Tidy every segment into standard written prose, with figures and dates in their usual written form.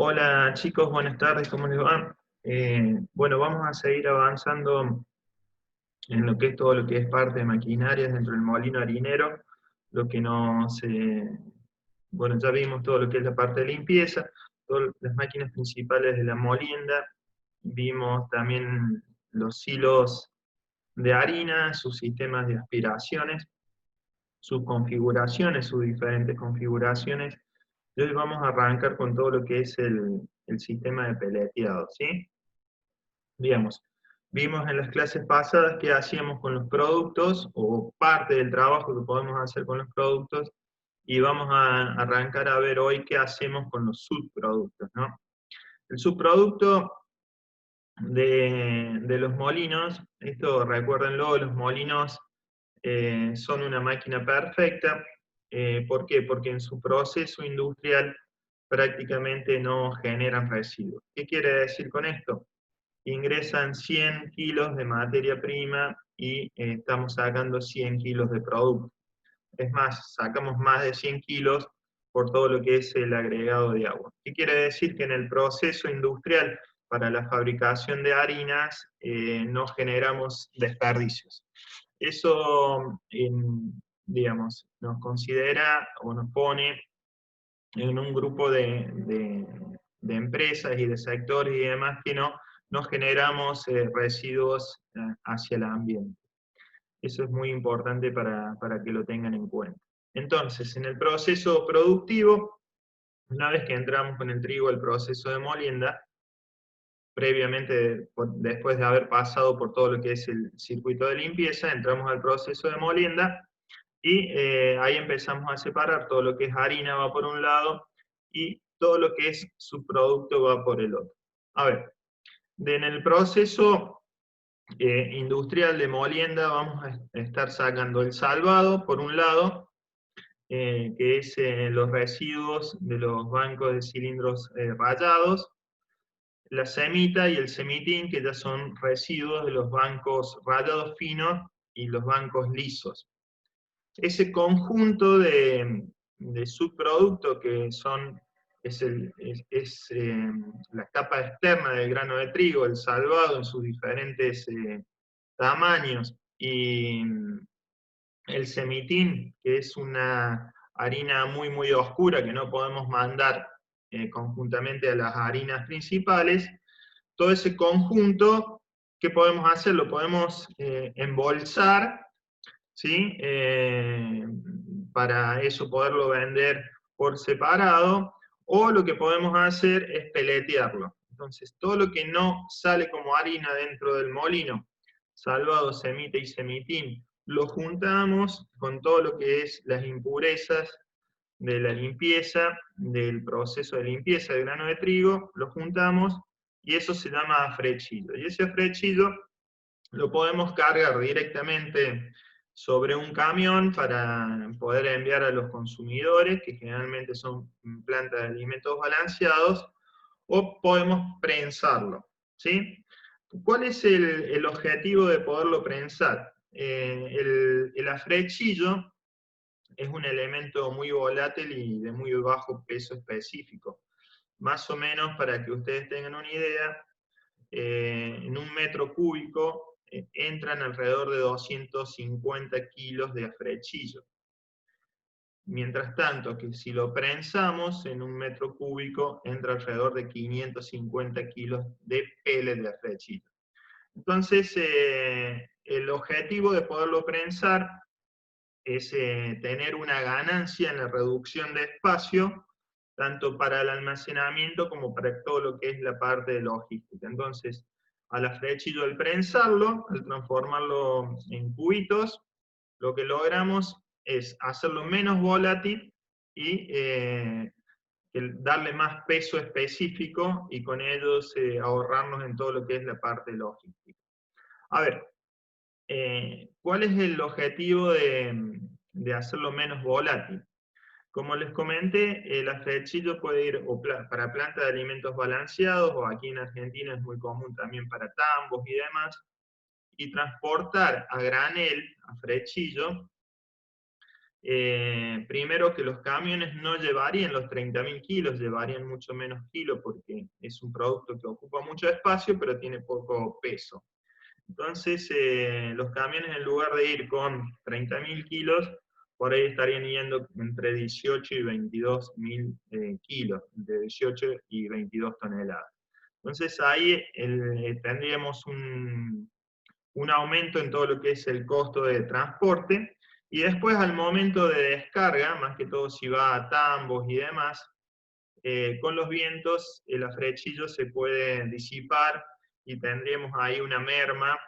Hola chicos, buenas tardes, ¿cómo les va? Bueno, vamos a seguir avanzando en lo que es todo lo que es parte de maquinarias dentro del molino harinero, lo que bueno, ya vimos todo lo que es la parte de limpieza, todas las máquinas principales de la molienda, vimos también los silos de harina, sus sistemas de aspiraciones, sus configuraciones, sus diferentes configuraciones. Y hoy vamos a arrancar con todo lo que es el sistema de peleteado, ¿sí? Digamos, vimos en las clases pasadas qué hacíamos con los productos, o parte del trabajo que podemos hacer con los productos, y vamos a arrancar a ver hoy qué hacemos con los subproductos, ¿no? El subproducto de los molinos, esto recuérdenlo, los molinos son una máquina perfecta. ¿Por qué? Porque en su proceso industrial prácticamente no generan residuos. ¿Qué quiere decir con esto? Ingresan 100 kilos de materia prima y estamos sacando 100 kilos de producto. Es más, sacamos más de 100 kilos por todo lo que es el agregado de agua. ¿Qué quiere decir? Que en el proceso industrial para la fabricación de harinas no generamos desperdicios. Eso, digamos, nos considera o nos pone en un grupo de empresas y de sectores y demás que no generamos residuos hacia el ambiente. Eso es muy importante para que lo tengan en cuenta. Entonces, en el proceso productivo, una vez que entramos con el trigo al proceso de molienda, previamente, después de haber pasado por todo lo que es el circuito de limpieza, entramos al proceso de molienda y ahí empezamos a separar todo lo que es harina va por un lado y todo lo que es subproducto va por el otro. A ver, en el proceso industrial de molienda vamos a estar sacando el salvado por un lado, que es los residuos de los bancos de cilindros rayados, la semita y el semitín, que ya son residuos de los bancos rayados finos y los bancos lisos. Ese conjunto de subproductos que es la capa externa del grano de trigo, el salvado en sus diferentes tamaños, y el semitín, que es una harina muy, muy oscura que no podemos mandar conjuntamente a las harinas principales. Todo ese conjunto, ¿qué podemos hacer? Lo podemos embolsar, ¿sí? Para eso poderlo vender por separado, o lo que podemos hacer es peletearlo. Entonces, todo lo que no sale como harina dentro del molino, salvado, semita y semitín, lo juntamos con todo lo que es las impurezas de la limpieza, del proceso de limpieza del grano de trigo, lo juntamos y eso se llama afrechillo. Y ese afrechillo lo podemos cargar directamente sobre un camión para poder enviar a los consumidores, que generalmente son plantas de alimentos balanceados, o podemos prensarlo, ¿sí? ¿Cuál es el objetivo de poderlo prensar? El afrechillo es un elemento muy volátil y de muy bajo peso específico. Más o menos, para que ustedes tengan una idea, en un metro cúbico entran alrededor de 250 kilos de afrechillo. Mientras tanto, que si lo prensamos, en un metro cúbico entra alrededor de 550 kilos de pellet de afrechillo. Entonces, el objetivo de poderlo prensar es tener una ganancia en la reducción de espacio, tanto para el almacenamiento como para todo lo que es la parte de logística. Entonces, al afrechillo, al prensarlo, al transformarlo en cubitos, lo que logramos es hacerlo menos volátil y darle más peso específico y con ello ahorrarnos en todo lo que es la parte logística. A ver, ¿cuál es el objetivo de hacerlo menos volátil? Como les comenté, el afrechillo puede ir para plantas de alimentos balanceados, o aquí en Argentina es muy común también para tambos y demás, y transportar a granel, afrechillo, primero que los camiones no llevarían los 30.000 kilos, llevarían mucho menos kilos porque es un producto que ocupa mucho espacio, pero tiene poco peso. Entonces, los camiones en lugar de ir con 30.000 kilos, por ahí estarían yendo entre 18 y 22.000 kilos, entre 18 y 22 toneladas. Entonces ahí tendríamos un aumento en todo lo que es el costo de transporte, y después al momento de descarga, más que todo si va a tambos y demás, con los vientos el afrechillo se puede disipar y tendríamos ahí una merma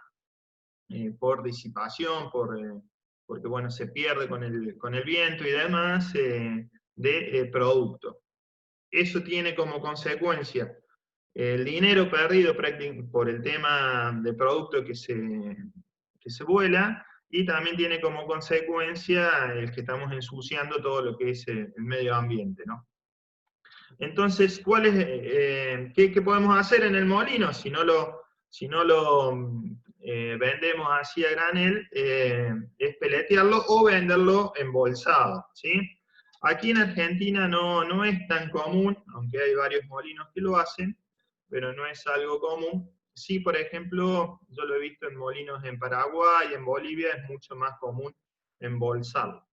por disipación, porque bueno, se pierde con el viento y demás de producto. Eso tiene como consecuencia el dinero perdido por el tema de producto que se vuela, y también tiene como consecuencia el que estamos ensuciando todo lo que es el medio ambiente, ¿no? Entonces, ¿qué podemos hacer en el molino si no lo vendemos así a granel? Es peletearlo o venderlo embolsado, ¿sí? Aquí en Argentina no es tan común, aunque hay varios molinos que lo hacen, pero no es algo común. Sí, por ejemplo, yo lo he visto en molinos en Paraguay, en Bolivia, es mucho más común embolsarlo.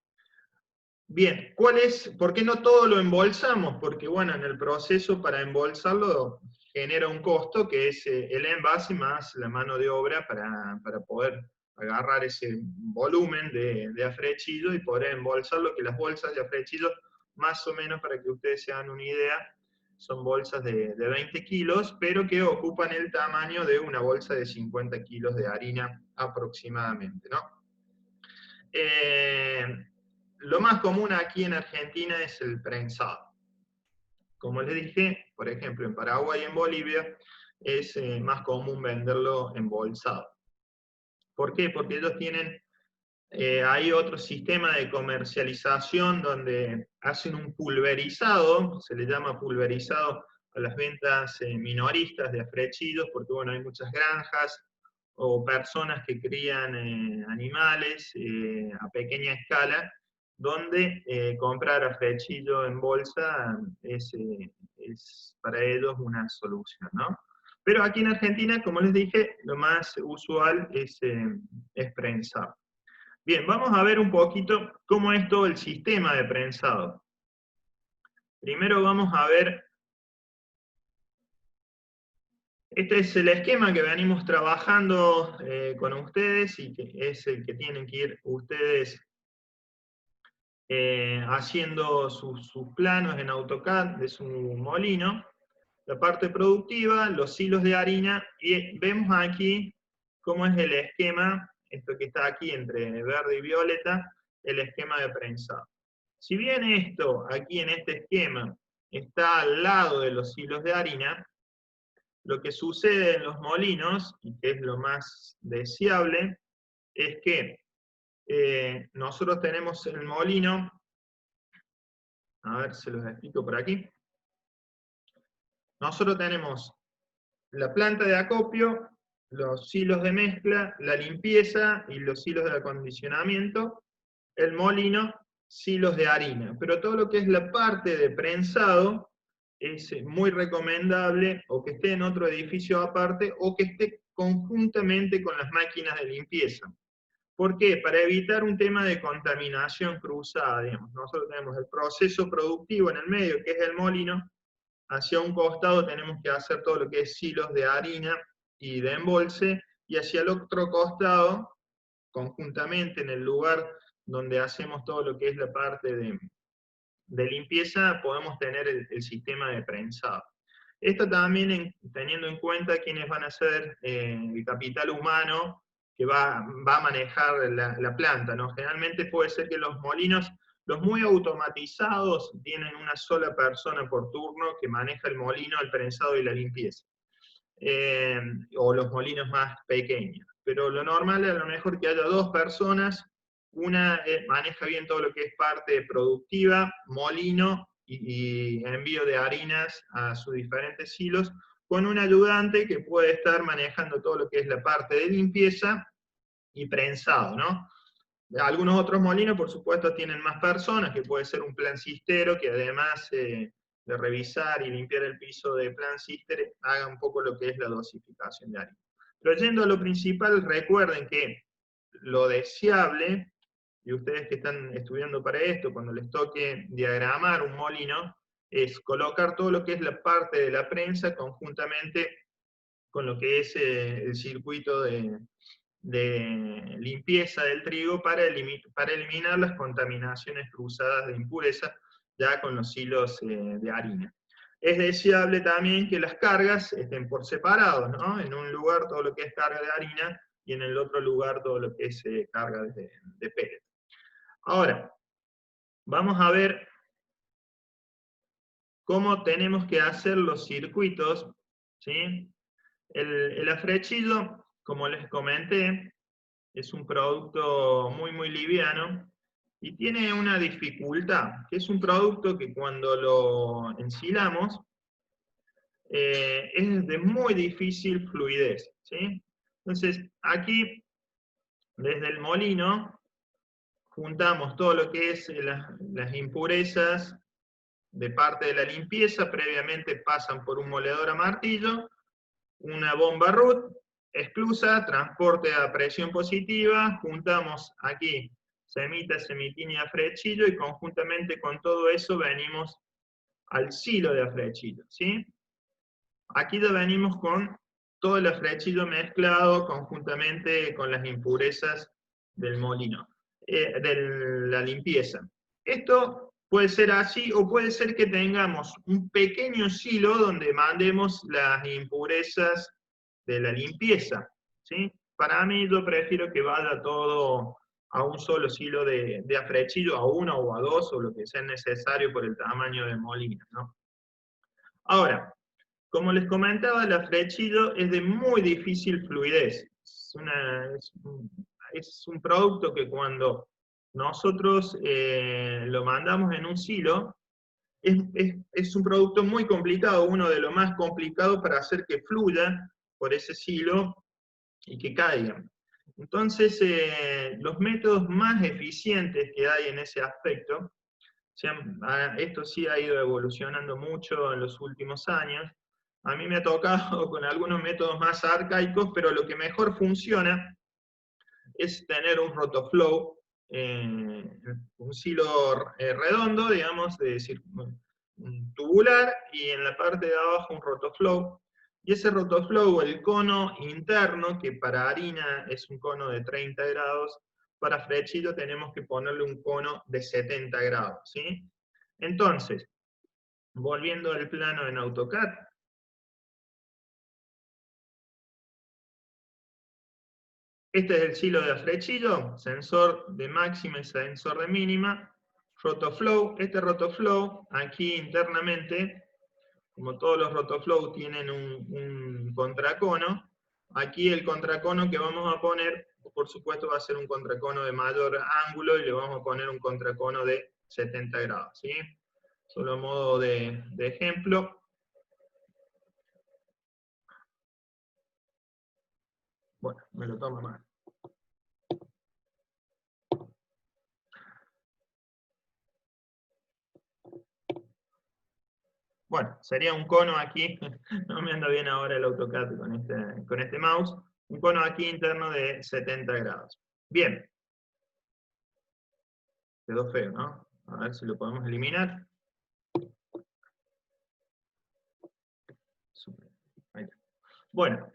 Bien, ¿por qué no todo lo embolsamos? Porque bueno, en el proceso para embolsarlo genera un costo que es el envase más la mano de obra para poder agarrar ese volumen de afrechillo y poder embolsarlo, que las bolsas de afrechillo, más o menos para que ustedes se hagan una idea, son bolsas de 20 kilos, pero que ocupan el tamaño de una bolsa de 50 kilos de harina aproximadamente, ¿no? Lo más común aquí en Argentina es el prensado. Como les dije, por ejemplo, en Paraguay y en Bolivia es más común venderlo embolsado. ¿Por qué? Porque ellos tienen hay otro sistema de comercialización donde hacen un pulverizado, se le llama pulverizado a las ventas minoristas de afrechillos, porque bueno, hay muchas granjas o personas que crían animales a pequeña escala, donde comprar afrechillo en bolsa es para ellos una solución, ¿no? Pero aquí en Argentina, como les dije, lo más usual es prensar. Bien, vamos a ver un poquito cómo es todo el sistema de prensado. Primero vamos a ver, este es el esquema que venimos trabajando con ustedes y que es el que tienen que ir ustedes haciendo sus planos en AutoCAD de su molino. La parte productiva, los hilos de harina, y vemos aquí cómo es el esquema, esto que está aquí entre verde y violeta, el esquema de prensado. Si bien esto, aquí en este esquema, está al lado de los hilos de harina, lo que sucede en los molinos, y que es lo más deseable, es que nosotros tenemos el molino, a ver, se los explico por aquí. Nosotros tenemos la planta de acopio, los hilos de mezcla, la limpieza y los hilos de acondicionamiento, el molino, hilos de harina. Pero todo lo que es la parte de prensado es muy recomendable o que esté en otro edificio aparte o que esté conjuntamente con las máquinas de limpieza. ¿Por qué? Para evitar un tema de contaminación cruzada, digamos. Nosotros tenemos el proceso productivo en el medio, que es el molino. Hacia un costado tenemos que hacer todo lo que es hilos de harina y de embolse, y hacia el otro costado, conjuntamente en el lugar donde hacemos todo lo que es la parte de limpieza, podemos tener el sistema de prensado. Esto también teniendo en cuenta quiénes van a ser el capital humano que va a manejar la planta, ¿no? Generalmente puede ser que los molinos, los muy automatizados, tienen una sola persona por turno que maneja el molino, el prensado y la limpieza. O los molinos más pequeños. Pero lo normal es a lo mejor que haya dos personas, una maneja bien todo lo que es parte productiva, molino y envío de harinas a sus diferentes hilos, con un ayudante que puede estar manejando todo lo que es la parte de limpieza y prensado, ¿no? Algunos otros molinos, por supuesto, tienen más personas, que puede ser un plan cistero, que además de revisar y limpiar el piso de plan cister, haga un poco lo que es la dosificación de harina. Pero yendo a lo principal, recuerden que lo deseable, y ustedes que están estudiando para esto, cuando les toque diagramar un molino, es colocar todo lo que es la parte de la prensa conjuntamente con lo que es el circuito de limpieza del trigo para eliminar las contaminaciones cruzadas de impurezas ya con los hilos de harina. Es deseable también que las cargas estén por separado, ¿no? En un lugar todo lo que es carga de harina y en el otro lugar todo lo que es carga de pellet. Ahora, vamos a ver cómo tenemos que hacer los circuitos, ¿sí? El afrechillo, como les comenté, es un producto muy liviano y tiene una dificultad, que es un producto que cuando lo ensilamos es de muy difícil fluidez, ¿sí? Entonces, aquí, desde el molino, juntamos todo lo que es las impurezas de parte de la limpieza, previamente pasan por un moledor a martillo, una bomba RUT, exclusa, transporte a presión positiva, juntamos aquí semita, semitín y afrechillo, y conjuntamente con todo eso venimos al silo de afrechillo, ¿sí? Aquí ya venimos con todo el afrechillo mezclado conjuntamente con las impurezas del molino, de la limpieza. Esto puede ser así, o puede ser que tengamos un pequeño silo donde mandemos las impurezas de la limpieza, ¿sí? Para mí yo prefiero que vaya todo a un solo silo de afrechillo, a uno o a dos, o lo que sea necesario por el tamaño del molino, ¿no? Ahora, como les comentaba, el afrechillo es de muy difícil fluidez. Es un producto que cuando nosotros lo mandamos en un silo, es un producto muy complicado, uno de los más complicados para hacer que fluya por ese silo y que caigan. Entonces, los métodos más eficientes que hay en ese aspecto, esto sí ha ido evolucionando mucho en los últimos años. A mí me ha tocado con algunos métodos más arcaicos, pero lo que mejor funciona es tener un rotoflow, un silo redondo, digamos, tubular, y en la parte de abajo un rotoflow. Y ese rotoflow, el cono interno, que para harina es un cono de 30 grados, para frechillo tenemos que ponerle un cono de 70 grados, ¿sí? Entonces, volviendo al plano en AutoCAD, este es el silo de afrechillo, sensor de máxima y sensor de mínima, rotoflow. Este rotoflow, aquí internamente, como todos los rotoflow tienen un contracono, aquí el contracono que vamos a poner, por supuesto va a ser un contracono de mayor ángulo, y le vamos a poner un contracono de 70 grados, ¿sí? Solo a modo de ejemplo. Bueno, me lo tomo mal. Bueno, sería un cono aquí, no me anda bien ahora el AutoCAD con este mouse, un cono aquí interno de 70 grados. Bien, quedó feo, ¿no? A ver si lo podemos eliminar. Ahí está. Bueno,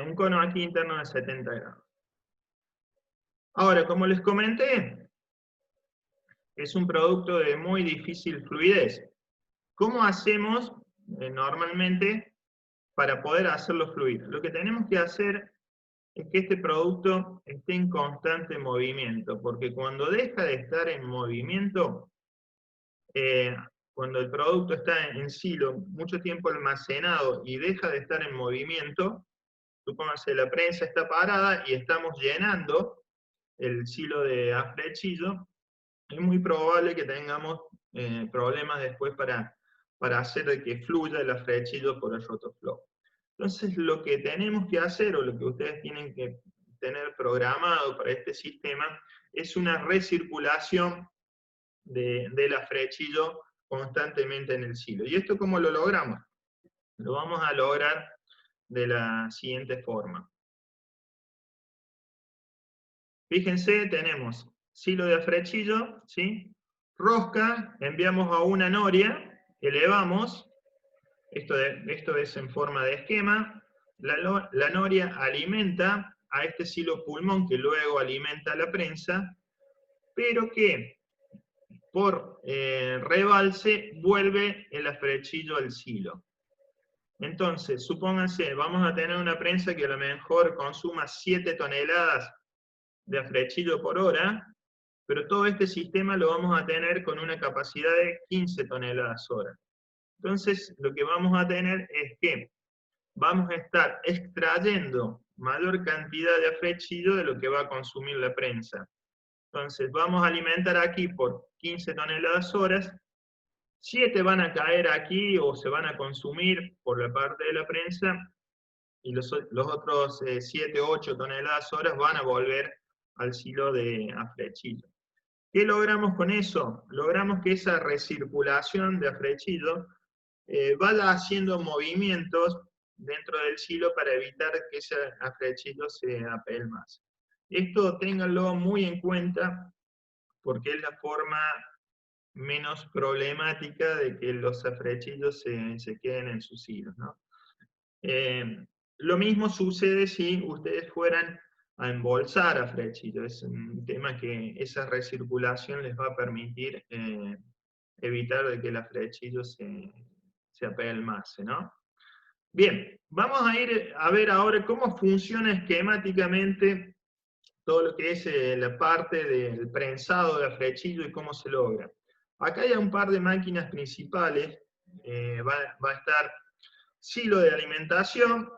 un cono aquí interno de 70 grados. Ahora, como les comenté, es un producto de muy difícil fluidez. ¿Cómo hacemos normalmente para poder hacerlo fluir? Lo que tenemos que hacer es que este producto esté en constante movimiento, porque cuando deja de estar en movimiento, cuando el producto está en silo mucho tiempo almacenado y deja de estar en movimiento, supóngase la prensa está parada y estamos llenando el silo de afrechillo, es muy probable que tengamos problemas después para hacer de que fluya el afrechillo por el rotoflow. Entonces, lo que tenemos que hacer, o lo que ustedes tienen que tener programado para este sistema es una recirculación del afrechillo constantemente en el silo. ¿Y esto cómo lo logramos? Lo vamos a lograr de la siguiente forma. Fíjense, tenemos silo de afrechillo, ¿sí? Rosca, enviamos a una noria, elevamos, esto es en forma de esquema, la noria alimenta a este silo pulmón que luego alimenta la prensa, pero que por rebalse vuelve el afrechillo al silo. Entonces, supónganse, vamos a tener una prensa que a lo mejor consuma 7 toneladas de afrechillo por hora, pero todo este sistema lo vamos a tener con una capacidad de 15 toneladas hora. Entonces, lo que vamos a tener es que vamos a estar extrayendo mayor cantidad de afrechillo de lo que va a consumir la prensa. Entonces, vamos a alimentar aquí por 15 toneladas horas, 7 van a caer aquí o se van a consumir por la parte de la prensa, y los otros 7, 8 toneladas horas van a volver al silo de afrechillo. ¿Qué logramos con eso? Logramos que esa recirculación de afrechillo vaya haciendo movimientos dentro del silo para evitar que ese afrechillo se apelmase. Esto ténganlo muy en cuenta porque es la forma menos problemática de que los afrechillos se queden en sus hilos, ¿no? Lo mismo sucede si ustedes fueran a embolsar afrechillo. Es un tema que esa recirculación les va a permitir evitar de que el afrechillo se apelmase, ¿no? Bien, vamos a ir a ver ahora cómo funciona esquemáticamente todo lo que es la parte del prensado de afrechillo y cómo se logra. Acá hay un par de máquinas principales. Va a estar silo de alimentación,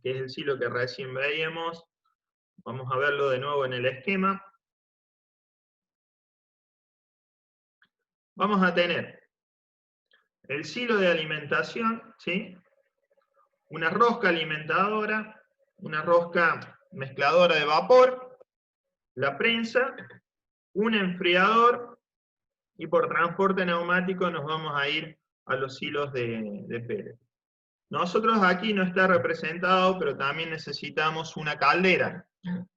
que es el silo que recién veíamos. Vamos a verlo de nuevo en el esquema. Vamos a tener el silo de alimentación, ¿sí? Una rosca alimentadora, una rosca mezcladora de vapor, la prensa, un enfriador, y por transporte neumático nos vamos a ir a los silos de pellet. Nosotros aquí no está representado, pero también necesitamos una caldera,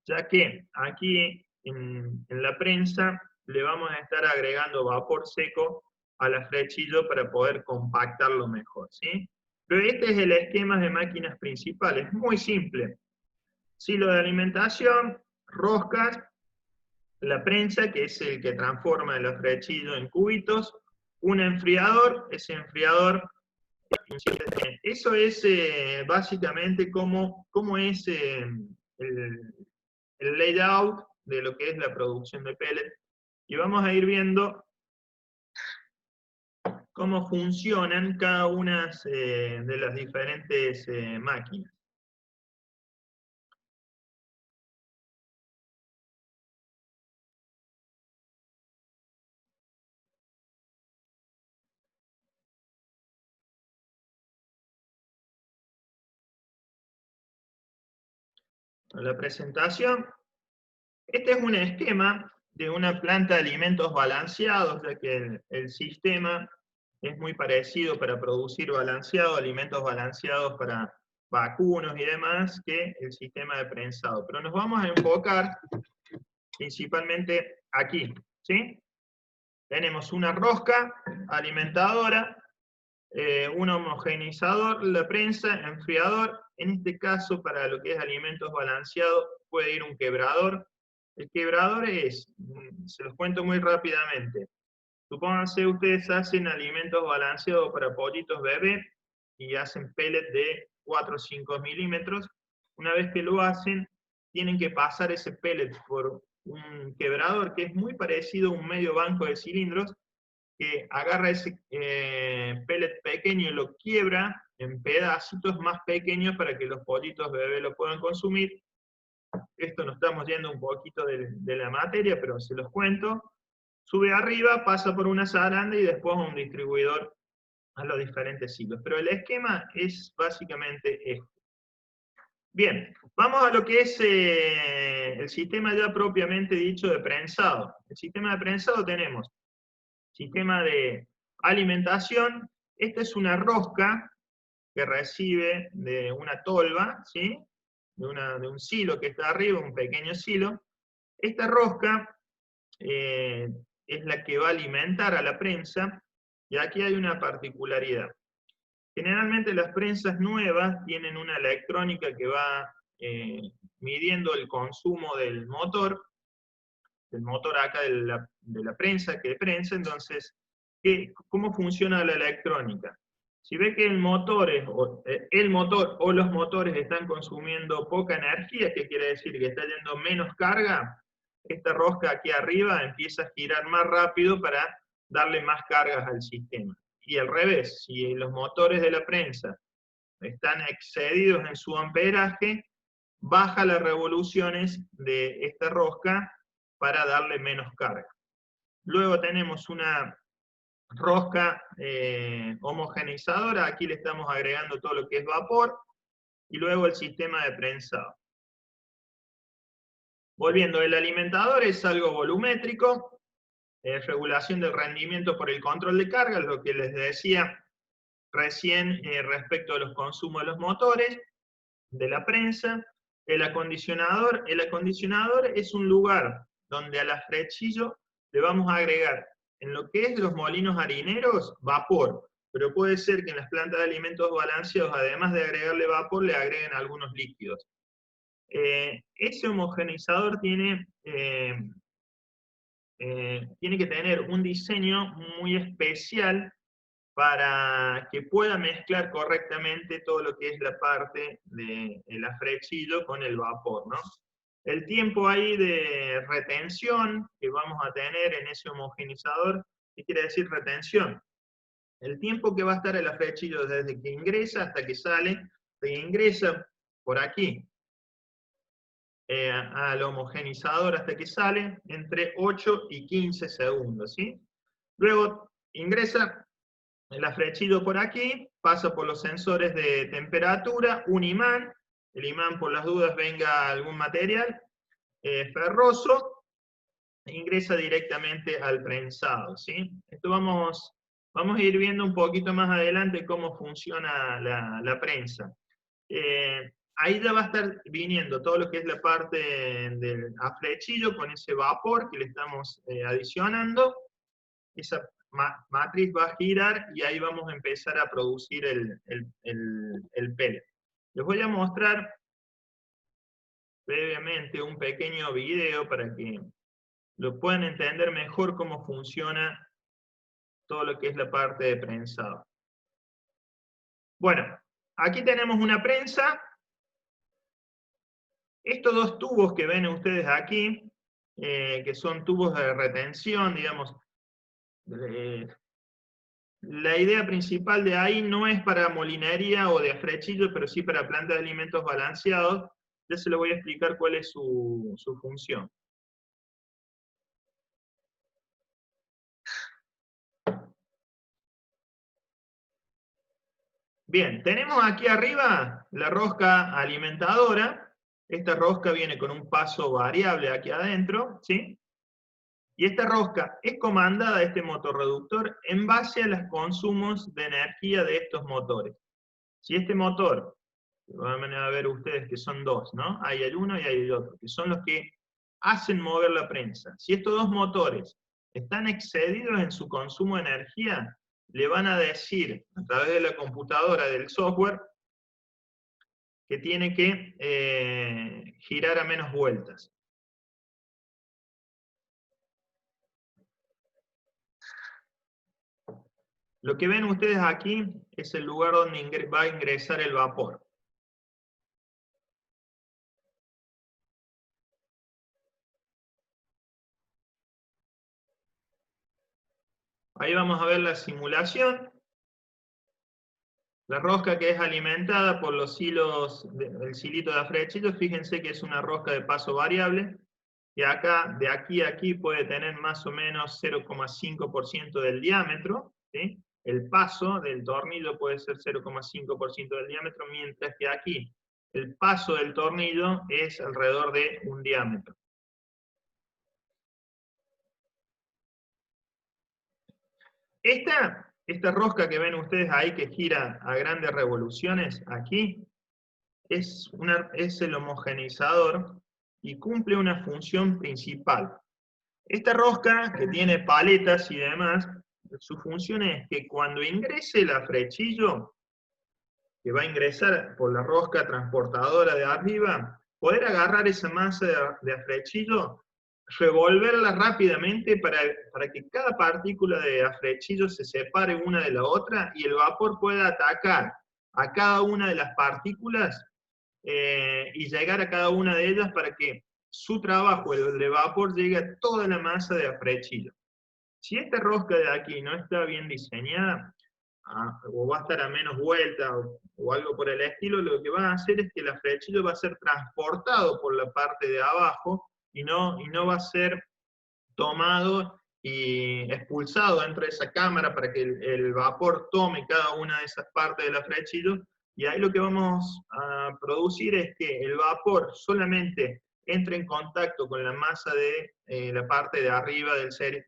ya que aquí en la prensa le vamos a estar agregando vapor seco al afrechillo para poder compactarlo mejor, ¿sí? Pero este es el esquema de máquinas principales, muy simple. Silo de alimentación, roscas, la prensa, que es el que transforma el afrechillo en cubitos, un enfriador, ese enfriador. Eso es básicamente cómo es el layout de lo que es la producción de pellet, y vamos a ir viendo cómo funcionan cada una de las diferentes máquinas. La presentación. Este es un esquema de una planta de alimentos balanceados, ya que el sistema es muy parecido para producir alimentos balanceados para vacunos y demás, que el sistema de prensado. Pero nos vamos a enfocar principalmente aquí, ¿sí? Tenemos una rosca alimentadora, un homogeneizador, la prensa, enfriador. En este caso, para lo que es alimentos balanceados, puede ir un quebrador. El quebrador se los cuento muy rápidamente. Supónganse ustedes hacen alimentos balanceados para pollitos bebé y hacen pellet de 4 o 5 milímetros. Una vez que lo hacen, tienen que pasar ese pellet por un quebrador que es muy parecido a un medio banco de cilindros, que agarra ese pellet pequeño y lo quiebra en pedacitos más pequeños para que los pollitos bebés lo puedan consumir. Esto nos estamos yendo un poquito de la materia, pero se los cuento. Sube arriba, pasa por una zaranda y después a un distribuidor a los diferentes silos. Pero el esquema es básicamente este. Bien, vamos a lo que es el sistema ya propiamente dicho de prensado. El sistema de prensado tenemos sistema de alimentación. Esta es una rosca que recibe de una tolva, ¿sí? De un silo que está arriba, un pequeño silo. Esta rosca es la que va a alimentar a la prensa, y aquí hay una particularidad. Generalmente las prensas nuevas tienen una electrónica que va midiendo el consumo del motor acá de la prensa que prensa. Entonces, ¿cómo funciona la electrónica? Si ve que el motor o los motores están consumiendo poca energía, ¿qué quiere decir? Que está yendo menos carga, esta rosca aquí arriba empieza a girar más rápido para darle más cargas al sistema. Y al revés, si los motores de la prensa están excedidos en su amperaje, baja las revoluciones de esta rosca para darle menos carga. Luego tenemos una rosca homogeneizadora, aquí le estamos agregando todo lo que es vapor, y luego el sistema de prensado. Volviendo, el alimentador es algo volumétrico, regulación del rendimiento por el control de carga, lo que les decía recién respecto a los consumos de los motores, de la prensa. El acondicionador es un lugar donde al afrechillo le vamos a agregar, en lo que es los molinos harineros, vapor, pero puede ser que en las plantas de alimentos balanceados, además de agregarle vapor, le agreguen algunos líquidos. Ese homogeneizador tiene que tener un diseño muy especial para que pueda mezclar correctamente todo lo que es la parte del afrechillo con el vapor, ¿no? El tiempo ahí de retención que vamos a tener en ese homogeneizador, ¿qué quiere decir retención? El tiempo que va a estar el afrechillo desde que ingresa hasta que sale, que ingresa por aquí al homogeneizador hasta que sale, entre 8 y 15 segundos, ¿sí? Luego ingresa el afrechillo por aquí, pasa por los sensores de temperatura, un imán, el imán por las dudas venga algún material ferroso, ingresa directamente al prensado, ¿sí? Esto vamos a ir viendo un poquito más adelante cómo funciona la prensa. Ahí ya va a estar viniendo todo lo que es la parte del afrechillo con ese vapor que le estamos adicionando. Esa matriz va a girar y ahí vamos a empezar a producir el pellet. Les voy a mostrar brevemente un pequeño video para que lo puedan entender mejor cómo funciona todo lo que es la parte de prensado. Bueno, aquí tenemos una prensa. Estos dos tubos que ven ustedes aquí, que son tubos de retención, digamos, la idea principal de ahí no es para molinería o de afrechillo, pero sí para plantas de alimentos balanceados. Ya se lo voy a explicar cuál es su función. Bien, tenemos aquí arriba la rosca alimentadora. Esta rosca viene con un paso variable aquí adentro, ¿sí? Y esta rosca es comandada, este motorreductor, en base a los consumos de energía de estos motores. Si este motor, van a ver ustedes que son dos, ¿no? Hay el uno y hay el otro, que son los que hacen mover la prensa. Si estos dos motores están excedidos en su consumo de energía, le van a decir a través de la computadora, del software, que tiene que girar a menos vueltas. Lo que ven ustedes aquí es el lugar donde va a ingresar el vapor. Ahí vamos a ver la simulación. La rosca que es alimentada por los hilos, el silito de afrechillo, fíjense que es una rosca de paso variable, que acá, de aquí a aquí, puede tener más o menos 0,5% del diámetro, ¿sí? El paso del tornillo puede ser 0,5% del diámetro, mientras que aquí el paso del tornillo es alrededor de un diámetro. Esta rosca que ven ustedes ahí que gira a grandes revoluciones, aquí, es el homogeneizador y cumple una función principal. Esta rosca, que tiene paletas y demás, su función es que cuando ingrese el afrechillo, que va a ingresar por la rosca transportadora de arriba, poder agarrar esa masa de afrechillo, revolverla rápidamente para que cada partícula de afrechillo se separe una de la otra y el vapor pueda atacar a cada una de las partículas y llegar a cada una de ellas para que su trabajo, el de vapor, llegue a toda la masa de afrechillo. Si esta rosca de aquí no está bien diseñada, o va a estar a menos vuelta, o algo por el estilo, lo que va a hacer es que el afrechillo va a ser transportado por la parte de abajo, y no va a ser tomado y expulsado dentro de esa cámara para que el vapor tome cada una de esas partes del afrechillo, y ahí lo que vamos a producir es que el vapor solamente entre en contacto con la masa de la parte de arriba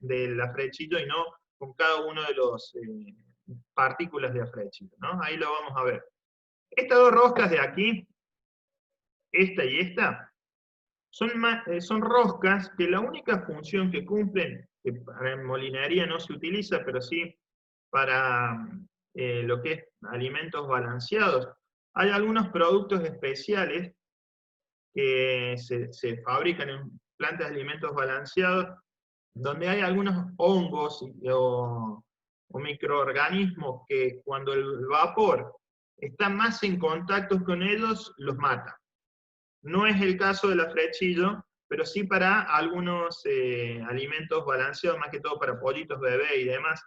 del afrechillo y no con cada uno de los partículas de afrechillo, ¿no? Ahí lo vamos a ver. Estas dos roscas de aquí, esta y esta, son roscas que la única función que cumplen, que para molinería no se utiliza, pero sí para lo que es alimentos balanceados. Hay algunos productos especiales que se fabrican en plantas de alimentos balanceados, donde hay algunos hongos o microorganismos que cuando el vapor está más en contacto con ellos, los mata. No es el caso del afrechillo, pero sí para algunos alimentos balanceados, más que todo para pollitos bebé y demás.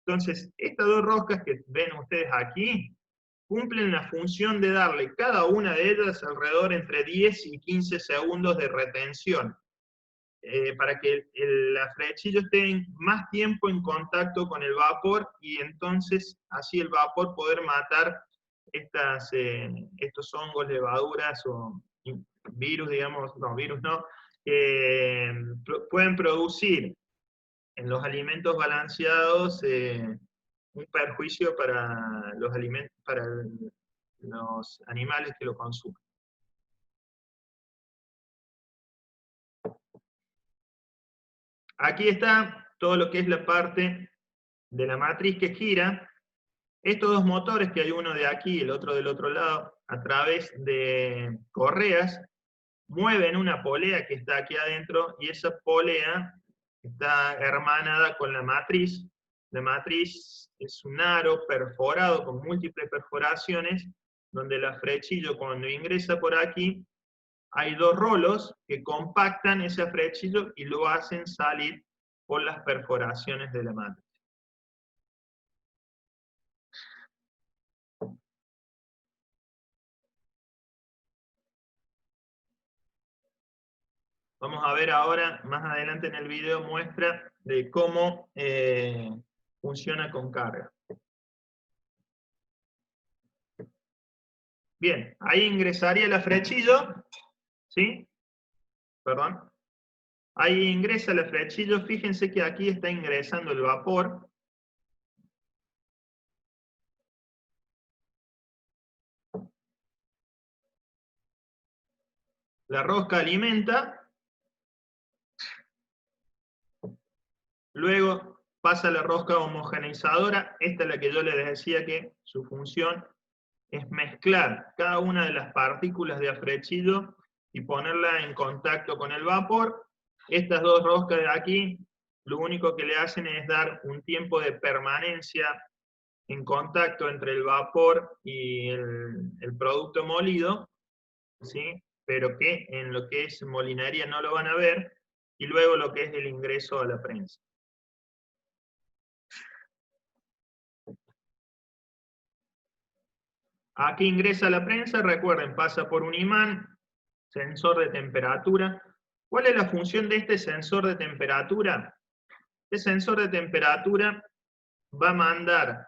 Entonces, estas dos roscas que ven ustedes aquí, cumplen la función de darle cada una de ellas alrededor entre 10 y 15 segundos de retención, para que el afrechillo esté más tiempo en contacto con el vapor, y entonces así el vapor poder matar estos hongos, levaduras o virus, digamos, no, virus no, que pueden producir en los alimentos balanceados un perjuicio para los alimentos, para los animales que lo consumen. Aquí está todo lo que es la parte de la matriz que gira. Estos dos motores, que hay uno de aquí y el otro del otro lado, a través de correas, mueven una polea que está aquí adentro, y esa polea está hermanada con la matriz. La matriz es un aro perforado con múltiples perforaciones, donde el afrechillo, cuando ingresa por aquí, hay dos rolos que compactan ese afrechillo y lo hacen salir por las perforaciones de la matriz. Vamos a ver ahora, más adelante en el video, muestra de cómo funciona con carga. Bien, ahí ingresaría el afrechillo, ¿sí? Perdón. Ahí ingresa el afrechillo, fíjense que aquí está ingresando el vapor. La rosca alimenta. Luego pasa la rosca homogeneizadora. Esta es la que yo les decía que su función es mezclar cada una de las partículas de afrechillo y ponerla en contacto con el vapor. Estas dos roscas de aquí, lo único que le hacen es dar un tiempo de permanencia en contacto entre el vapor y el producto molido, ¿sí? Pero que en lo que es molinería no lo van a ver, y luego lo que es el ingreso a la prensa. Aquí ingresa la prensa, recuerden, pasa por un imán, sensor de temperatura. ¿Cuál es la función de este sensor de temperatura? Este sensor de temperatura va a mandar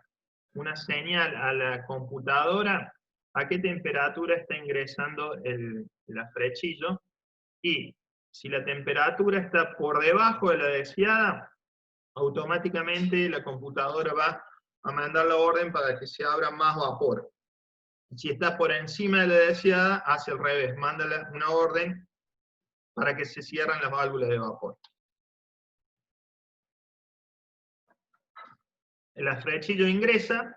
una señal a la computadora a qué temperatura está ingresando el afrechillo, y si la temperatura está por debajo de la deseada, automáticamente la computadora va a mandar la orden para que se abra más vapor. Si está por encima de la deseada, hace al revés, manda una orden para que se cierren las válvulas de vapor. El afrechillo ingresa,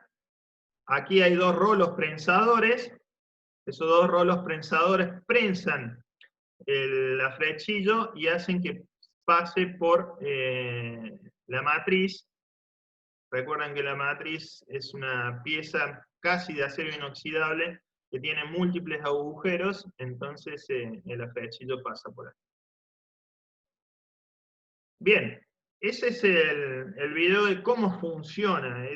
aquí hay dos rolos prensadores, esos dos rolos prensadores prensan el afrechillo y hacen que pase por la matriz. Recuerden que la matriz es una pieza casi de acero inoxidable que tiene múltiples agujeros, entonces el afrechillo pasa por ahí. Bien, ese es el video de cómo funciona.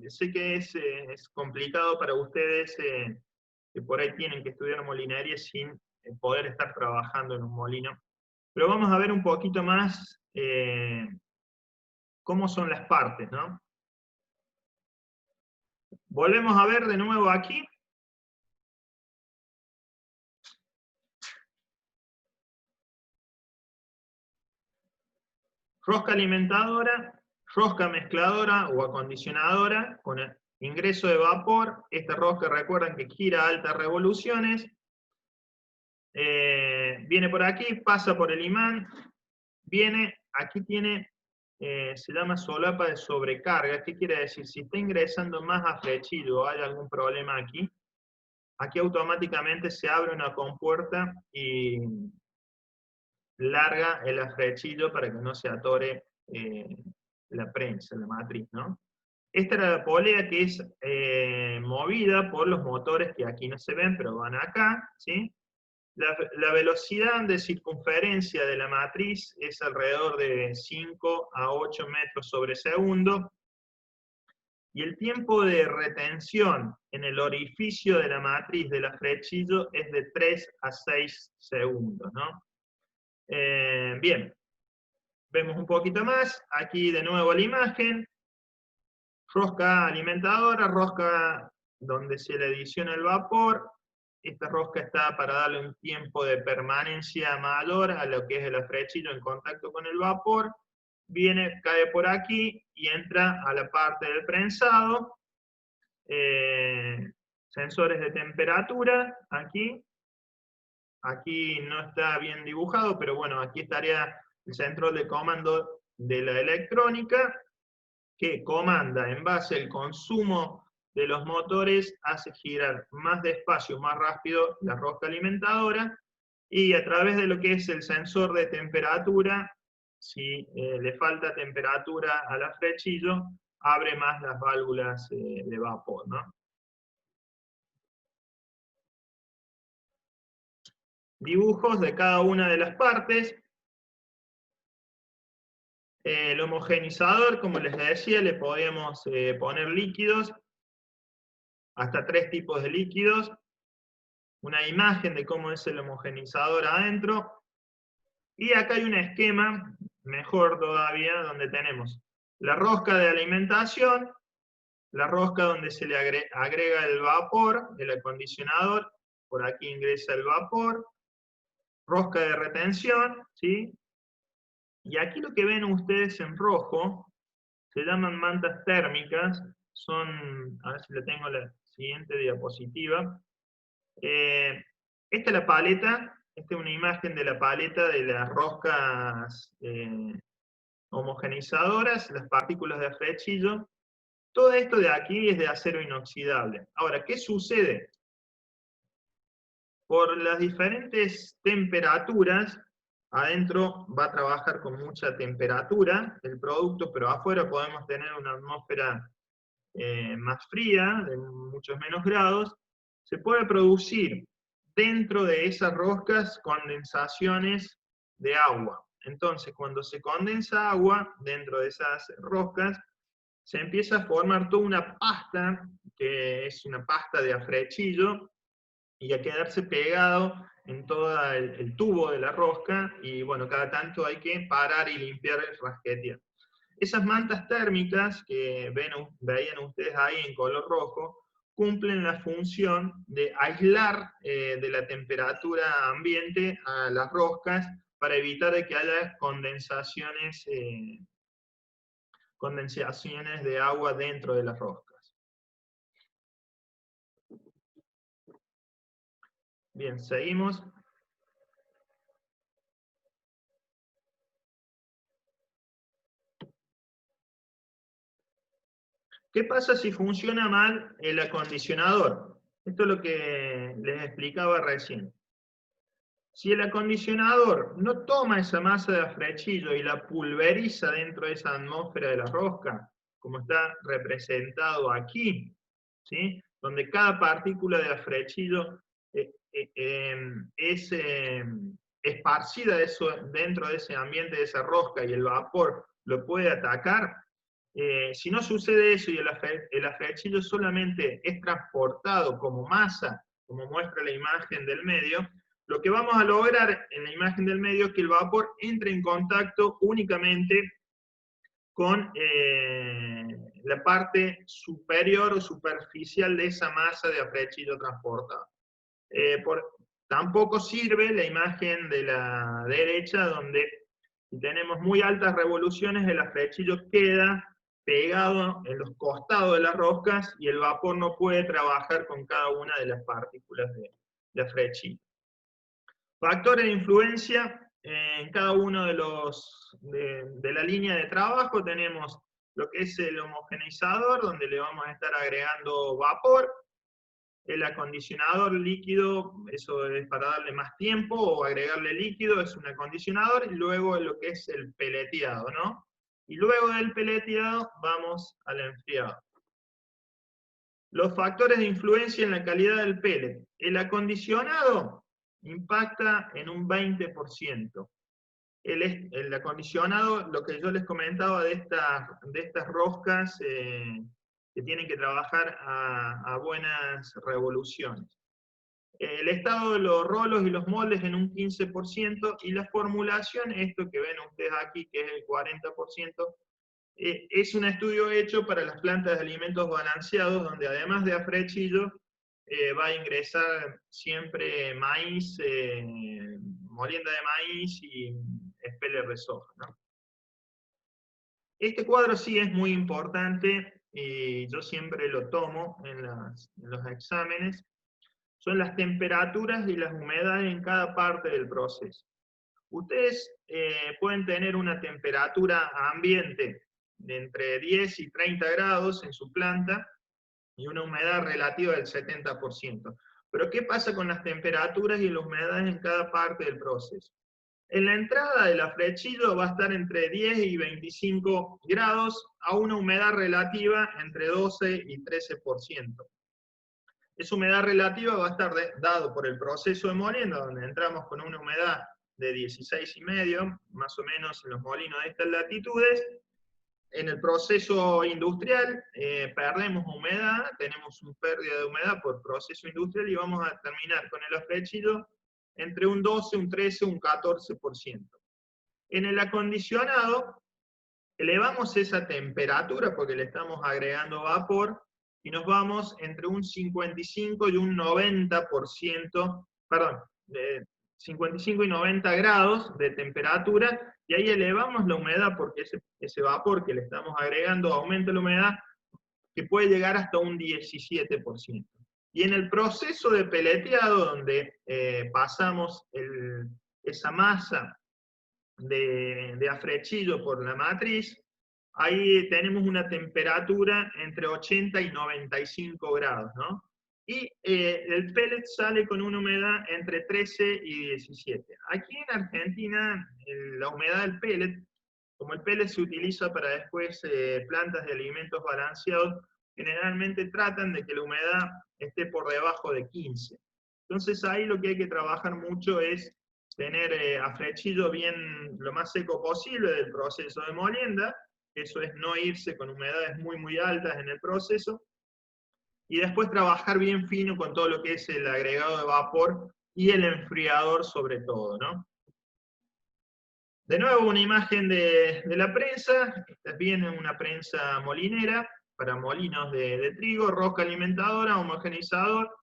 Sé que es complicado para ustedes que por ahí tienen que estudiar molinería sin poder estar trabajando en un molino. Pero vamos a ver un poquito más cómo son las partes, ¿no? Volvemos a ver de nuevo aquí. Rosca alimentadora, rosca mezcladora o acondicionadora con el ingreso de vapor. Esta rosca, recuerden que gira a altas revoluciones. Viene por aquí, pasa por el imán, viene, aquí tiene, se llama solapa de sobrecarga. ¿Qué quiere decir? Si está ingresando más afrechillo o hay algún problema aquí, aquí automáticamente se abre una compuerta y larga el afrechillo para que no se atore la prensa, la matriz, ¿no? Esta era la polea que es movida por los motores que aquí no se ven, pero van acá, ¿sí? La velocidad de circunferencia de la matriz es alrededor de 5 a 8 metros sobre segundo, y el tiempo de retención en el orificio de la matriz del afrechillo es de 3 a 6 segundos, ¿no? Bien, vemos un poquito más, aquí de nuevo la imagen, rosca alimentadora, rosca donde se le adiciona el vapor. Esta rosca está para darle un tiempo de permanencia mayor a lo que es el afrechillo en contacto con el vapor. Viene, cae por aquí y entra a la parte del prensado. Sensores de temperatura, aquí. Aquí no está bien dibujado, pero bueno, aquí estaría el centro de comando de la electrónica, que comanda en base al consumo de los motores, hace girar más despacio, más rápido la rosca alimentadora, y a través de lo que es el sensor de temperatura, si le falta temperatura al afrechillo, abre más las válvulas de vapor, ¿no? Dibujos de cada una de las partes. El homogenizador, como les decía, le podemos poner líquidos, hasta 3 tipos de líquidos, una imagen de cómo es el homogenizador adentro, y acá hay un esquema, mejor todavía, donde tenemos la rosca de alimentación, la rosca donde se le agrega el vapor, el acondicionador, por aquí ingresa el vapor, rosca de retención, ¿sí? Y aquí lo que ven ustedes en rojo, se llaman mantas térmicas, son, a ver si le tengo la siguiente diapositiva. Esta es la paleta, esta es una imagen de la paleta de las roscas homogenizadoras, las partículas de afrechillo. Todo esto de aquí es de acero inoxidable. Ahora, ¿qué sucede? Por las diferentes temperaturas, adentro va a trabajar con mucha temperatura el producto, pero afuera podemos tener una atmósfera más fría, de muchos menos grados. Se puede producir dentro de esas roscas condensaciones de agua. Entonces, cuando se condensa agua dentro de esas roscas, se empieza a formar toda una pasta, que es una pasta de afrechillo, y a quedarse pegado en todo el tubo de la rosca, y bueno, cada tanto hay que parar y limpiar el rasquete. Esas mantas térmicas que veían ustedes ahí en color rojo, cumplen la función de aislar de la temperatura ambiente a las roscas para evitar de que haya condensaciones de agua dentro de las roscas. Bien, seguimos. ¿Qué pasa si funciona mal el acondicionador? Esto es lo que les explicaba recién. Si el acondicionador no toma esa masa de afrechillo y la pulveriza dentro de esa atmósfera de la rosca, como está representado aquí, ¿sí? Donde cada partícula de afrechillo es esparcida dentro de ese ambiente de esa rosca y el vapor lo puede atacar. Si no sucede eso y el afrechillo solamente es transportado como masa, como muestra la imagen del medio, lo que vamos a lograr en la imagen del medio es que el vapor entre en contacto únicamente con la parte superior o superficial de esa masa de afrechillo transportado. Tampoco sirve la imagen de la derecha, donde si tenemos muy altas revoluciones, el afrechillo queda pegado en los costados de las roscas y el vapor no puede trabajar con cada una de las partículas de afrechillo. Factores de influencia, en cada uno de la línea de trabajo tenemos lo que es el homogeneizador, donde le vamos a estar agregando vapor. El acondicionador líquido, eso es para darle más tiempo, o agregarle líquido, es un acondicionador, y luego lo que es el peleteado, ¿no? Y luego del peleteado vamos al enfriado. Los factores de influencia en la calidad del pellet. El acondicionado impacta en un 20%. El acondicionado, lo que yo les comentaba de estas roscas que tienen que trabajar a buenas revoluciones. El estado de los rolos y los moldes en un 15%, y la formulación, esto que ven ustedes aquí, que es el 40%, es un estudio hecho para las plantas de alimentos balanceados, donde además de afrechillo, va a ingresar siempre maíz, molienda de maíz y speller de soja, ¿no? Este cuadro sí es muy importante, y yo siempre lo tomo en los exámenes. Son las temperaturas y las humedades en cada parte del proceso. Ustedes pueden tener una temperatura ambiente de entre 10 y 30 grados en su planta y una humedad relativa del 70%. Pero ¿qué pasa con las temperaturas y las humedades en cada parte del proceso? En la entrada del afrechillo va a estar entre 10 y 25 grados a una humedad relativa entre 12 y 13%. Esa humedad relativa va a estar dado por el proceso de molienda, donde entramos con una humedad de 16,5, más o menos en los molinos de estas latitudes. En el proceso industrial perdemos humedad, tenemos una pérdida de humedad por proceso industrial, y vamos a terminar con el afrechillo entre un 12, un 13, un 14%. En el acondicionado, elevamos esa temperatura porque le estamos agregando vapor, y nos vamos entre un 55 y un 90%, perdón, 55 y 90 grados de temperatura, y ahí elevamos la humedad porque ese vapor que le estamos agregando aumenta la humedad, que puede llegar hasta un 17%. Y en el proceso de peleteado, donde pasamos esa masa de afrechillo por la matriz, ahí tenemos una temperatura entre 80 y 95 grados, ¿no? Y el pellet sale con una humedad entre 13 y 17. Aquí en Argentina, la humedad del pellet, como el pellet se utiliza para después plantas de alimentos balanceados, generalmente tratan de que la humedad esté por debajo de 15. Entonces ahí lo que hay que trabajar mucho es tener afrechillo bien lo más seco posible del proceso de molienda, eso es no irse con humedades muy muy altas en el proceso, y después trabajar bien fino con todo lo que es el agregado de vapor y el enfriador sobre todo, ¿no? De nuevo una imagen de la prensa, esta es bien una prensa molinera, para molinos de trigo, rosca alimentadora, homogeneizador,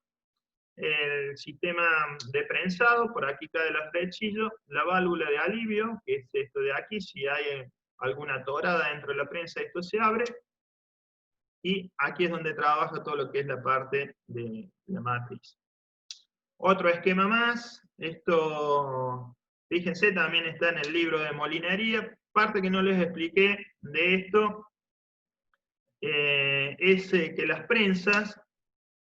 el sistema de prensado, por aquí cae el afrechillo, la válvula de alivio, que es esto de aquí, si hay alguna atorada dentro de la prensa, esto se abre, y aquí es donde trabaja todo lo que es la parte de la matriz. Otro esquema más, esto, fíjense, también está en el libro de molinería, parte que no les expliqué de esto, es que las prensas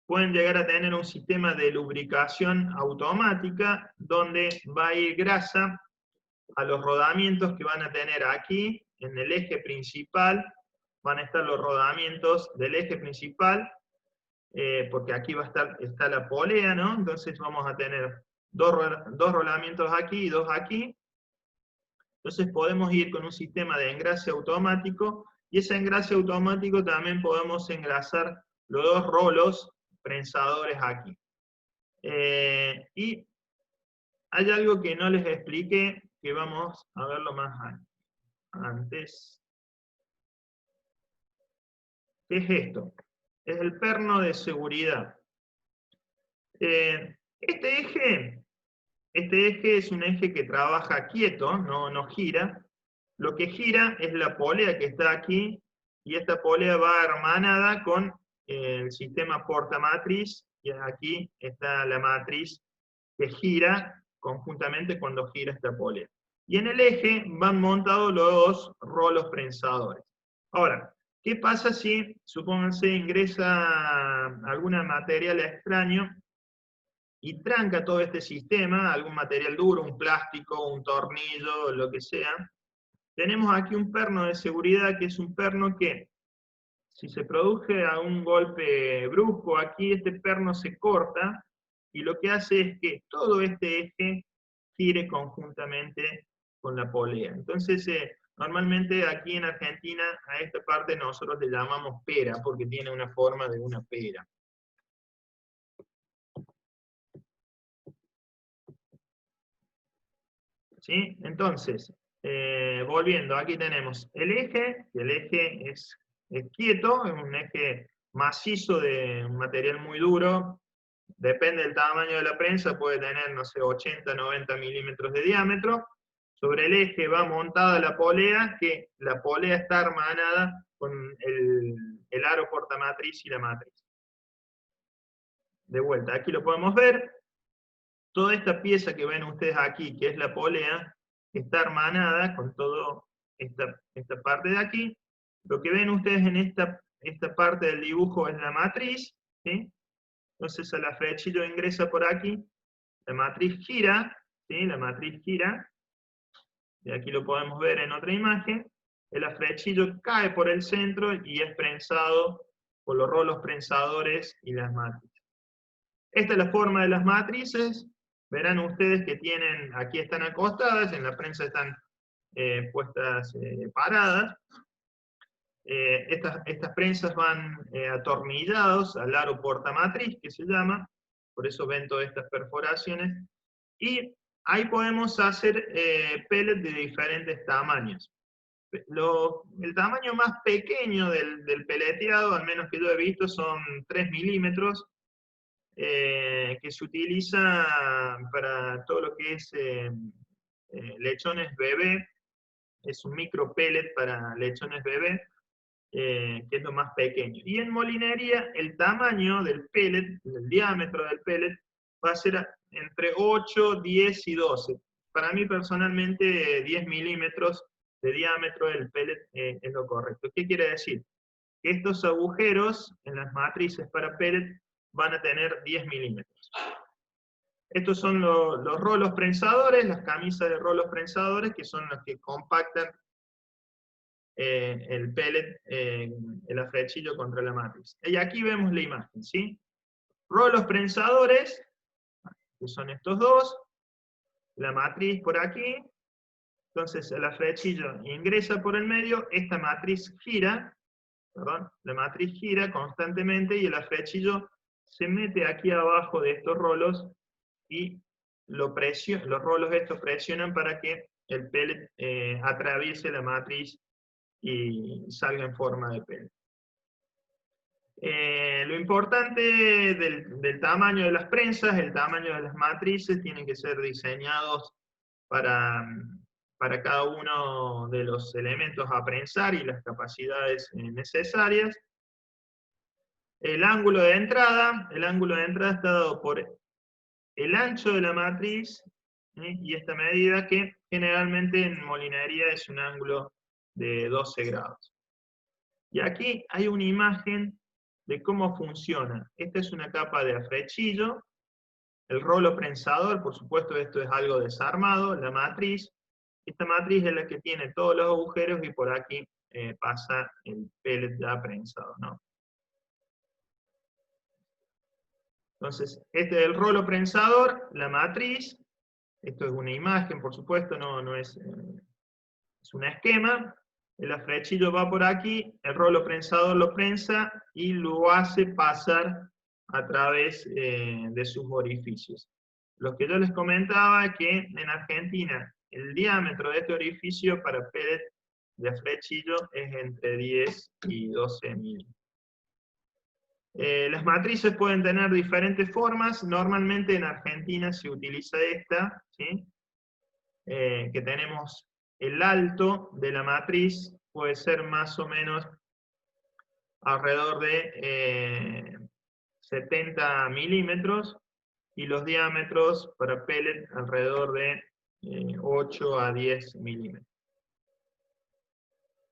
pueden llegar a tener un sistema de lubricación automática, donde va a ir grasa a los rodamientos que van a tener aquí, en el eje principal, van a estar los rodamientos del eje principal, porque aquí va a estar está la polea, ¿no? Entonces vamos a tener dos rodamientos aquí y dos aquí. Entonces podemos ir con un sistema de engrase automático, y ese engrase automático también podemos engrasar los dos rolos prensadores aquí. Y hay algo que no les expliqué, que vamos a verlo más antes. ¿Qué es esto? Es el perno de seguridad. Este eje es un eje que trabaja quieto, no gira. Lo que gira es la polea que está aquí, y esta polea va hermanada con el sistema portamatriz, y aquí está la matriz que gira conjuntamente cuando gira esta polea. Y en el eje van montados los dos rolos prensadores. Ahora, ¿qué pasa si, supónganse, ingresa alguna material extraño y tranca todo este sistema, algún material duro, un plástico, un tornillo, lo que sea? Tenemos aquí un perno de seguridad, que es un perno que, si se produce algún golpe brusco aquí, este perno se corta, y lo que hace es que todo este eje gire conjuntamente con la polea. Entonces, normalmente aquí en Argentina, a esta parte nosotros le llamamos pera, porque tiene una forma de una pera. ¿Sí? Entonces, volviendo, aquí tenemos el eje, que el eje es quieto, es un eje macizo de un material muy duro, depende del tamaño de la prensa, puede tener, no sé, 80, 90 milímetros de diámetro. Sobre el eje va montada la polea, que la polea está hermanada con el aro portamatriz y la matriz. De vuelta, aquí lo podemos ver. Toda esta pieza que ven ustedes aquí, que es la polea, está hermanada con toda esta parte de aquí. Lo que ven ustedes en esta parte del dibujo es la matriz, ¿sí? Entonces el afrechillo ingresa por aquí, la matriz gira, ¿sí? La matriz gira, y aquí lo podemos ver en otra imagen. El afrechillo cae por el centro y es prensado por los rolos prensadores y las matrices. Esta es la forma de las matrices. Verán ustedes que tienen, aquí están acostadas, en la prensa están puestas paradas. Estas prensas van atornillados al aro portamatriz, que se llama, por eso ven todas estas perforaciones, y ahí podemos hacer pellets de diferentes tamaños. El tamaño más pequeño del peleteado, al menos que yo he visto, son 3 milímetros, que se utiliza para todo lo que es lechones bebé. Es un micro pellet para lechones bebé, que es lo más pequeño. Y en molinería, el tamaño del pellet, el diámetro del pellet, va a ser entre 8, 10 y 12. Para mí, personalmente, 10 milímetros de diámetro del pellet es lo correcto. ¿Qué quiere decir? Que estos agujeros en las matrices para pellet van a tener 10 milímetros. Estos son los rolos prensadores, las camisas de rolos prensadores, que son los que compactan el pellet, el afrechillo contra la matriz. Y aquí vemos la imagen, ¿sí? Rolos prensadores, que son estos dos, la matriz por aquí, entonces el afrechillo ingresa por el medio, esta matriz gira, perdón, la matriz gira constantemente, y el afrechillo se mete aquí abajo de estos rolos, y los rolos estos presionan para que el pellet atraviese la matriz y salga en forma de pellet. Lo importante del tamaño de las prensas, el tamaño de las matrices, tienen que ser diseñados para cada uno de los elementos a prensar y las capacidades necesarias. El ángulo de entrada está dado por el ancho de la matriz, y esta medida que generalmente en molinería es un ángulo de 12 grados. Y aquí hay una imagen de cómo funciona. Esta es una capa de afrechillo, el rolo prensador, por supuesto esto es algo desarmado, la matriz. Esta matriz es la que tiene todos los agujeros y por aquí pasa el pellet ya prensado, ¿no? Entonces, este es el rolo prensador, la matriz. Esto es una imagen, por supuesto, no es un esquema. El afrechillo va por aquí, el rolo prensador lo prensa y lo hace pasar a través de sus orificios. Lo que yo les comentaba es que en Argentina el diámetro de este orificio para pellet de afrechillo es entre 10 y 12 milímetros. Las matrices pueden tener diferentes formas, normalmente en Argentina se utiliza esta, ¿sí? Que tenemos el alto de la matriz, puede ser más o menos alrededor de 70 milímetros, y los diámetros para pellet alrededor de 8 a 10 milímetros.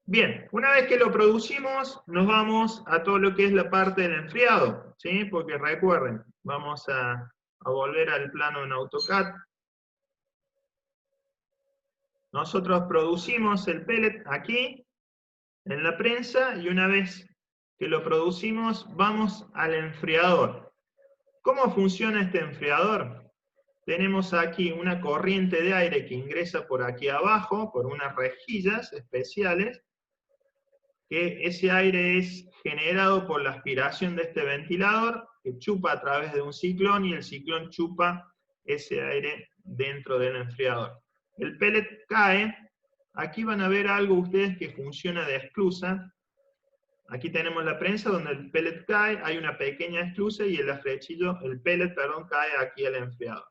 Bien, una vez que lo producimos, nos vamos a todo lo que es la parte del enfriado, ¿sí? Porque recuerden, vamos a volver al plano en AutoCAD. Nosotros producimos el pellet aquí, en la prensa, y una vez que lo producimos, vamos al enfriador. ¿Cómo funciona este enfriador? Tenemos aquí una corriente de aire que ingresa por aquí abajo, por unas rejillas especiales, que ese aire es generado por la aspiración de este ventilador, que chupa a través de un ciclón, y el ciclón chupa ese aire dentro del enfriador. El pellet cae, aquí van a ver algo ustedes que funciona de esclusa. Aquí tenemos la prensa donde el pellet cae, hay una pequeña esclusa y el pellet cae aquí al enfriador.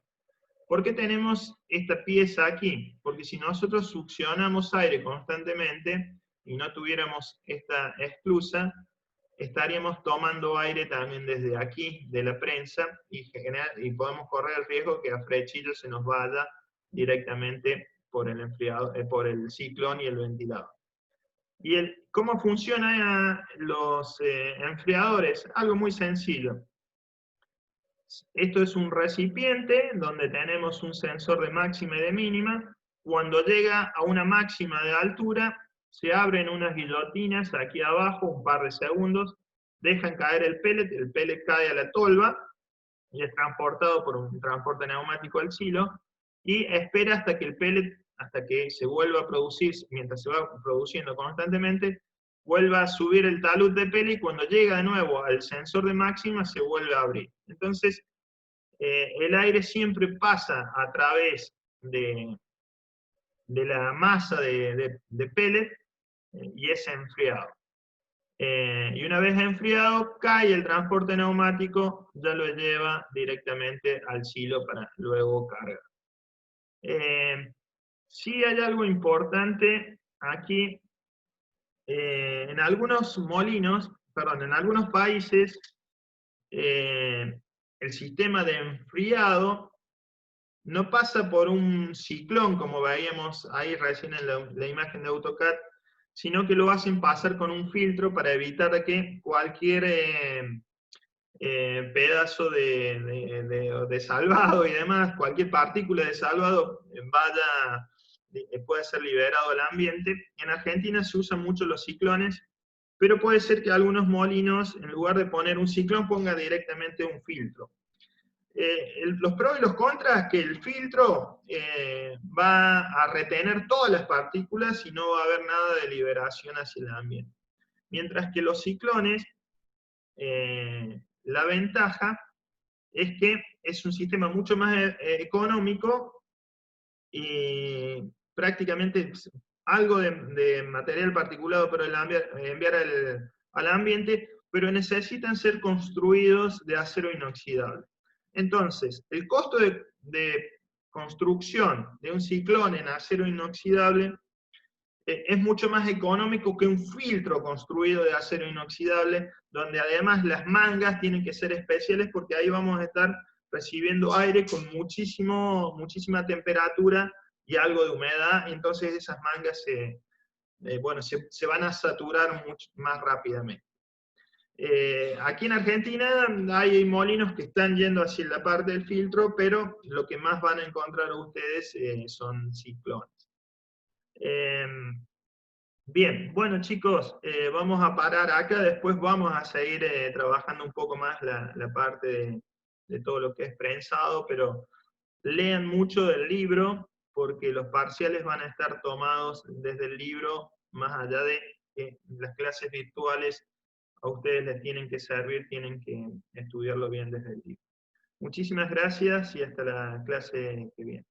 ¿Por qué tenemos esta pieza aquí? Porque si nosotros succionamos aire constantemente y no tuviéramos esta esclusa, estaríamos tomando aire también desde aquí, de la prensa, y podemos correr el riesgo que a afrechillo se nos vaya directamente por el por el ciclón y el ventilador. ¿Y cómo funcionan los enfriadores? Algo muy sencillo. Esto es un recipiente donde tenemos un sensor de máxima y de mínima. Cuando llega a una máxima de altura, se abren unas guillotinas aquí abajo, un par de segundos, dejan caer el pellet cae a la tolva y es transportado por un transporte neumático al silo, y espera hasta que el pellet, hasta que se vuelva a producir, mientras se va produciendo constantemente, vuelva a subir el talud de pellet, y cuando llega de nuevo al sensor de máxima se vuelve a abrir. Entonces, el aire siempre pasa a través de la masa de pellet y es enfriado. Y una vez enfriado, cae el transporte neumático, ya lo lleva directamente al silo para luego cargar. Sí hay algo importante aquí. En algunos en algunos países, el sistema de enfriado no pasa por un ciclón, como veíamos ahí recién en la imagen de AutoCAD, sino que lo hacen pasar con un filtro para evitar que cualquier pedazo de salvado y demás, cualquier partícula de salvado pueda ser liberado al ambiente. En Argentina se usan mucho los ciclones, pero puede ser que algunos molinos, en lugar de poner un ciclón, ponga directamente un filtro. Los pros y los contras, que el filtro va a retener todas las partículas y no va a haber nada de liberación hacia el ambiente. Mientras que los ciclones, la ventaja es que es un sistema mucho más económico, y prácticamente algo de material particulado para enviar al ambiente pero necesitan ser construidos de acero inoxidable. Entonces, el costo de construcción de un ciclón en acero inoxidable es mucho más económico que un filtro construido de acero inoxidable, donde además las mangas tienen que ser especiales porque ahí vamos a estar recibiendo aire con muchísima temperatura y algo de humedad, entonces esas mangas se van a saturar mucho más rápidamente. Aquí en Argentina hay molinos que están yendo hacia la parte del filtro, pero lo que más van a encontrar ustedes son ciclones. Bien, bueno chicos, vamos a parar acá, después vamos a seguir trabajando un poco más la parte de todo lo que es prensado, pero lean mucho del libro, porque los parciales van a estar tomados desde el libro, más allá de que las clases virtuales a ustedes les tienen que servir, tienen que estudiarlo bien desde el libro. Muchísimas gracias y hasta la clase que viene.